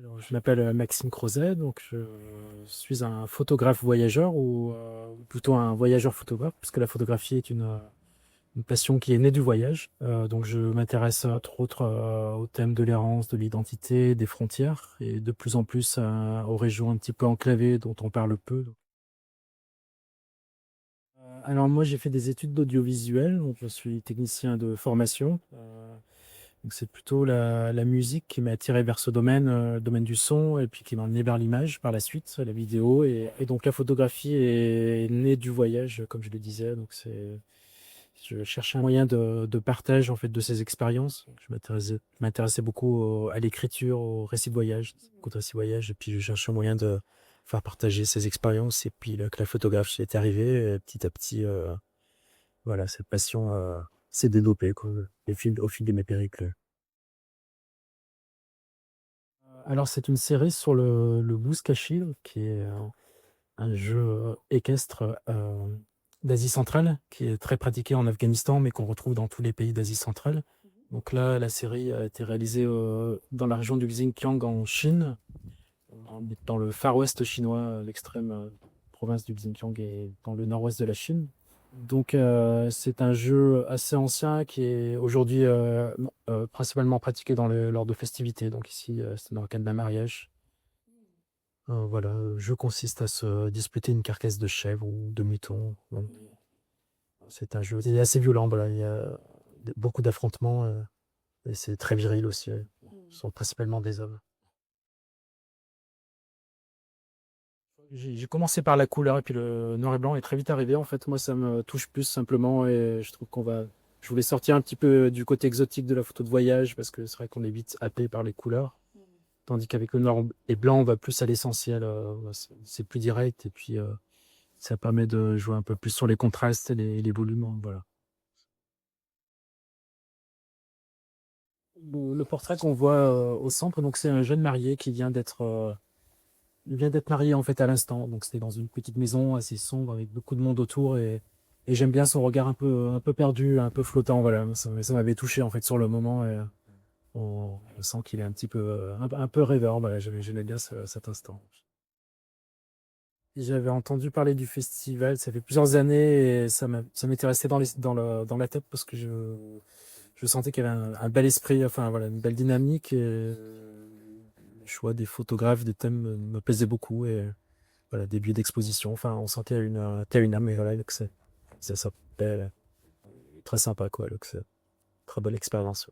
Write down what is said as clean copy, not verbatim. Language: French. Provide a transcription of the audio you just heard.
Alors, je m'appelle Maxime Crozet, donc je suis un photographe voyageur ou plutôt un voyageur photographe, puisque la photographie est une passion qui est née du voyage. Donc je m'intéresse entre autres au thème de l'errance, de l'identité, des frontières et de plus en plus aux régions un petit peu enclavées dont on parle peu. Alors moi j'ai fait des études d'audiovisuel, donc je suis technicien de formation. Donc c'est plutôt la musique qui m'a attiré vers ce domaine, le domaine du son, et puis qui m'a emmené vers l'image par la suite, la vidéo. Et donc la photographie est née du voyage, comme je le disais. Donc je cherchais un moyen de partage en fait de ces expériences. Je m'intéressais beaucoup à l'écriture, au récit de voyage, beaucoup de récits de voyage. Et puis je cherchais un moyen de faire partager ces expériences. Et puis là, que la photographie est arrivée, et petit à petit, voilà, cette passion s'est développée quoi, au fil de mes périples. Alors c'est une série sur le Bouzkachil, qui est un jeu équestre d'Asie centrale, qui est très pratiqué en Afghanistan, mais qu'on retrouve dans tous les pays d'Asie centrale. Donc là, la série a été réalisée dans la région du Xinjiang en Chine, dans le Far West chinois, l'extrême province du Xinjiang est dans le nord-ouest de la Chine. Donc c'est un jeu assez ancien qui est aujourd'hui principalement pratiqué lors de festivités. Donc ici, c'est dans le cadre d'un mariage. Voilà, le jeu consiste à se disputer une carcasse de chèvre ou de mouton. Donc, c'est un jeu c'est assez violent, voilà, il y a beaucoup d'affrontements, et c'est très viril aussi, ce sont principalement des hommes. J'ai commencé par la couleur et puis le noir et blanc est très vite arrivé. En fait, moi, ça me touche plus simplement et je trouve je voulais sortir un petit peu du côté exotique de la photo de voyage parce que c'est vrai qu'on est vite happé par les couleurs. Tandis qu'avec le noir et blanc, on va plus à l'essentiel, c'est plus direct et puis ça permet de jouer un peu plus sur les contrastes et les volumes, hein, voilà. Le portrait qu'on voit au centre, donc c'est un jeune marié qui vient d'être marié en fait à l'instant. Donc c'était dans une petite maison assez sombre avec beaucoup de monde autour et j'aime bien son regard un peu perdu, un peu flottant. Voilà, ça m'avait touché en fait sur le moment. Et on sent qu'il est un petit peu un peu rêveur. Voilà, j'aimais bien cet instant. J'avais entendu parler du festival, ça fait plusieurs années et ça m'était resté dans la tête parce que je sentais qu'il y avait un bel esprit, enfin voilà, une belle dynamique et le choix des photographes, des thèmes me plaisait beaucoup et voilà, des lieux d'exposition. Enfin, on sentait une âme et voilà, donc ça s'appelle très sympa quoi, donc c'est une très bonne expérience.